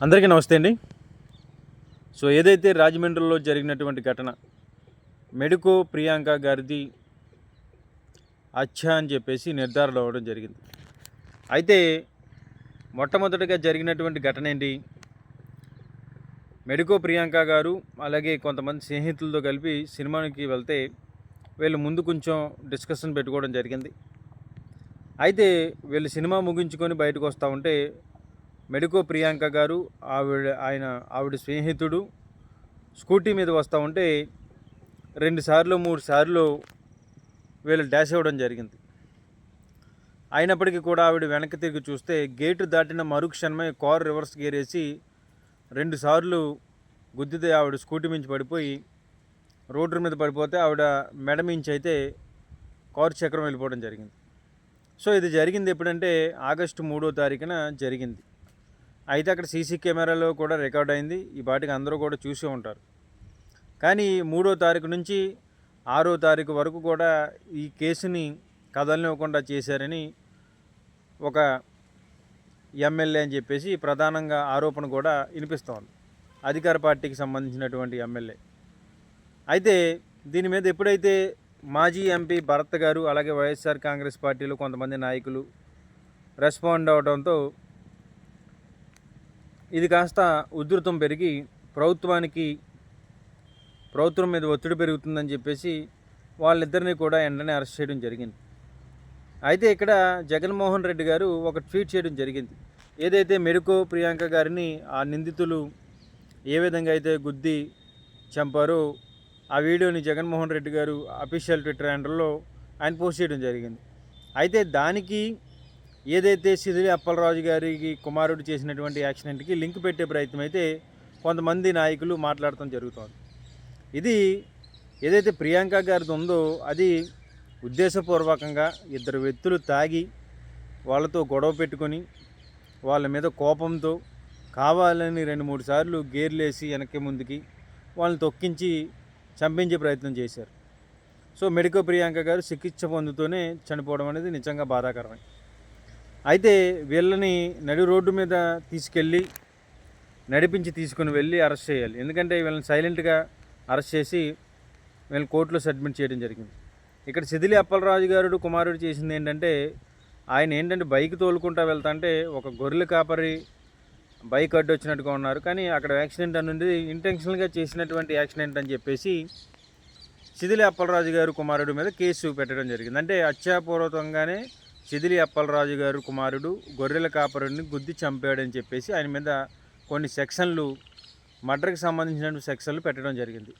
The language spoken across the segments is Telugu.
అందరికీ నమస్తే అండి. ఏదైతే రాజమండ్రిలో జరిగినటువంటి ఘటన మెడికో ప్రియాంక గారిది హత్య అని చెప్పేసి నిర్ధారణ అవ్వడం జరిగింది. అయితే మొట్టమొదటిగా జరిగినటువంటి ఘటన ఏంటి, మెడికో ప్రియాంక గారు అలాగే కొంతమంది స్నేహితులతో కలిపి సినిమాకి వెళ్తే వీళ్ళు ముందు కొంచెం డిస్కషన్ పెట్టుకోవడం జరిగింది. అయితే వీళ్ళు సినిమా ముగించుకొని బయటకు వస్తూ ఉంటే మెడికో ప్రియాంక గారు ఆవిడ స్నేహితుడు స్కూటీ మీద వస్తూ ఉంటే 2 సార్లు 3 సార్లు వీళ్ళు డాష్ ఇవ్వడం జరిగింది. అయినప్పటికీ కూడా ఆవిడ వెనక్కి తిరిగి చూస్తే గేటు దాటిన మరుక్షణమే కారు రివర్స్ గేర్ వేసి 2 సార్లు గుద్దితే ఆవిడ స్కూటీ మించి పడిపోయి రోడ్డు మీద పడిపోతే ఆవిడ మెడ మించి అయితే కారు చక్రం వెళ్ళిపోవడం జరిగింది. ఇది జరిగింది ఎప్పుడంటే ఆగస్టు 3వ తారీఖున జరిగింది. అయితే అక్కడ సీసీ కెమెరాలో కూడా రికార్డ్ అయింది. ఈ పాటికి అందరూ కూడా చూసే ఉంటారు. కానీ 3వ తారీఖు నుంచి 6వ తారీఖు వరకు కూడా ఈ కేసుని కదలనివ్వకుండా చేశారని ఒక ఎమ్మెల్యే అని చెప్పేసి ప్రధానంగా ఆరోపణ కూడా వినిపిస్తోంది, అధికార పార్టీకి సంబంధించినటువంటి ఎమ్మెల్యే. అయితే దీని మీద ఎప్పుడైతే మాజీ ఎంపీ భరత్ గారు అలాగే వైఎస్ఆర్ కాంగ్రెస్ పార్టీలో కొంతమంది నాయకులు రెస్పాండ్ అవడంతో ఇది కాస్త ఉధృతం పెరిగి ప్రభుత్వం మీద ఒత్తిడి పెరుగుతుందని చెప్పేసి వాళ్ళిద్దరినీ కూడా వెంటనే అరెస్ట్ చేయడం జరిగింది. అయితే ఇక్కడ జగన్మోహన్ రెడ్డి గారు ఒక ట్వీట్ చేయడం జరిగింది. ఏదైతే మెడికో ప్రియాంక గారిని ఆ నిందితులు ఏ విధంగా అయితే గుద్ది చంపారో ఆ వీడియోని జగన్మోహన్ రెడ్డి గారు అఫీషియల్ ట్విట్టర్ హ్యాండిల్లో ఆయన పోస్ట్ చేయడం జరిగింది. అయితే దానికి ఏదైతే సిదిలి అప్పలరాజు గారికి కుమారుడు చేసినటువంటి యాక్సిడెంట్కి లింక్ పెట్టే ప్రయత్నం అయితే కొంతమంది నాయకులు మాట్లాడటం జరుగుతోంది. ఇది ఏదైతే ప్రియాంక గారిది ఉందో అది ఉద్దేశపూర్వకంగా ఇద్దరు వ్యక్తులు తాగి వాళ్ళతో గొడవ పెట్టుకొని వాళ్ళ మీద కోపంతో కావాలని 2-3 సార్లు గేర్లేసి వెనక్కి ముందుకి వాళ్ళని తొక్కించి చంపించే ప్రయత్నం చేశారు. మెడికో ప్రియాంక గారు చికిత్స పొందుతూనే చనిపోవడం అనేది నిజంగా బాధాకరమే. అయితే వీళ్ళని నడి రోడ్డు మీద నడిపించి తీసుకుని వెళ్ళి అరెస్ట్ చేయాలి. ఎందుకంటే వీళ్ళని సైలెంట్గా అరెస్ట్ చేసి వీళ్ళని కోర్టులో సబ్మిట్ చేయడం జరిగింది. ఇక్కడ సిదిలి అప్పలరాజు గారు కుమారుడు చేసింది ఏంటంటే ఆయన బైక్ తోలుకుంటా వెళ్తుంటే ఒక గొర్రెల కాపరి బైక్ అడ్డు వచ్చినట్టుగా ఉన్నారు. కానీ అక్కడ యాక్సిడెంట్ అనేది ఇంటెన్షనల్గా చేసినటువంటి యాక్సిడెంట్ అని చెప్పేసి సిదిలి అప్పలరాజు గారు కుమారుడు మీద కేసు పెట్టడం జరిగింది. అంటే హత్యాపూర్వకంగానే సిదిలి అప్పలరాజు గారు కుమారుడు గొర్రెల కాపరుడిని గుద్ది చంపాడని చెప్పేసి ఆయన మీద కొన్ని సెక్షన్లు మర్డర్కి సంబంధించిన సెక్షన్లు పెట్టడం జరిగింది.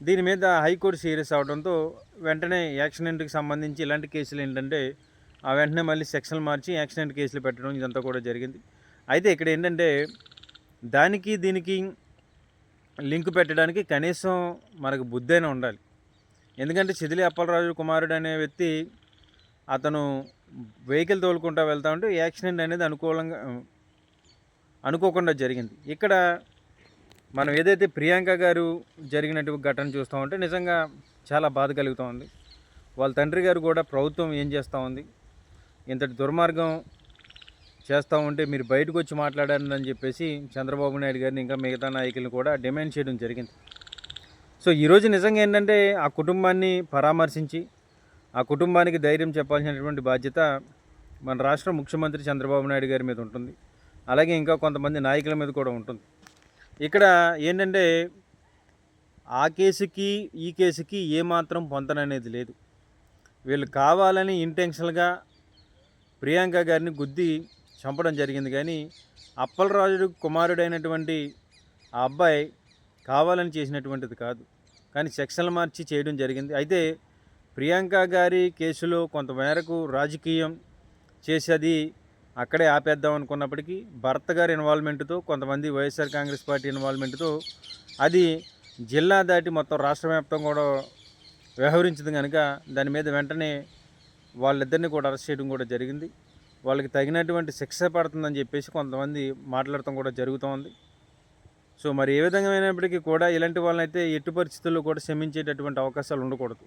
దీని మీద హైకోర్టు సీరియస్ అవడంతో వెంటనే యాక్సిడెంట్కి సంబంధించి ఇలాంటి కేసులు ఏంటంటే వెంటనే మళ్ళీ సెక్షన్లు మార్చి యాక్సిడెంట్ కేసులు పెట్టడం ఇదంతా కూడా జరిగింది. అయితే ఇక్కడ ఏంటంటే దీనికి లింక్ పెట్టడానికి కనీసం మనకు బుద్ధి అయినా ఉండాలి. ఎందుకంటే సిదిలి అప్పలరాజు కుమారుడు అనే వ్యక్తి అతను వెహికల్ తోలుకుంటా వెళ్తా ఉంటే యాక్సిడెంట్ అనేది అనుకోకుండా జరిగింది. ఇక్కడ మనం ఏదైతే ప్రియాంక గారు జరిగినటువంటి ఘటన చూస్తూ ఉంటే నిజంగా చాలా బాధ కలుగుతూ ఉంది. వాళ్ళ తండ్రి గారు కూడా ప్రభుత్వం ఏం చేస్తూ ఉంది, ఇంతటి దుర్మార్గం చేస్తూ ఉంటే మీరు బయటకు వచ్చి మాట్లాడారని చెప్పేసి చంద్రబాబు నాయుడు గారిని ఇంకా మిగతా నాయకులను కూడా డిమాండ్ చేయడం జరిగింది. ఈరోజు నిజంగా ఏంటంటే ఆ కుటుంబాన్ని పరామర్శించి ఆ కుటుంబానికి ధైర్యం చెప్పాల్సినటువంటి బాధ్యత మన రాష్ట్ర ముఖ్యమంత్రి చంద్రబాబు నాయుడు గారి మీద ఉంటుంది. అలాగే ఇంకా కొంతమంది నాయకుల మీద కూడా ఉంటుంది. ఇక్కడ ఏంటంటే ఆ కేసుకి ఈ కేసుకి ఏమాత్రం పొంతననేది లేదు. వీళ్ళు కావాలని ఇంటెన్షనల్గా ప్రియాంక గారిని గుద్ది చంపడం జరిగింది. కానీ అప్పలరాజు కుమారుడైనటువంటి ఆ అబ్బాయి కావాలని చేసినటువంటిది కాదు, కానీ సెక్షన్లు మార్చి చేయడం జరిగింది. అయితే ప్రియాంక గారి కేసులో కొంతమేరకు రాజకీయం చేసేది అక్కడే ఆపేద్దాం అనుకున్నప్పటికీ భర్త గారి ఇన్వాల్వ్మెంట్తో కొంతమంది వైఎస్ఆర్ కాంగ్రెస్ పార్టీ ఇన్వాల్వ్మెంట్తో అది జిల్లా దాటి మొత్తం రాష్ట్ర వ్యాప్తంగా కూడా వ్యవహరించింది కనుక దాని మీద వెంటనే వాళ్ళిద్దరిని కూడా అరెస్ట్ చేయడం కూడా జరిగింది. వాళ్ళకి తగినటువంటి శిక్ష పడుతుందని చెప్పేసి కొంతమంది మాట్లాడటం కూడా జరుగుతోంది. మరి ఏ విధంగా అయినప్పటికీ కూడా ఇలాంటి వాళ్ళనైతే ఎట్టి పరిస్థితుల్లో కూడా క్షమించేటటువంటి అవకాశాలు ఉండకూడదు.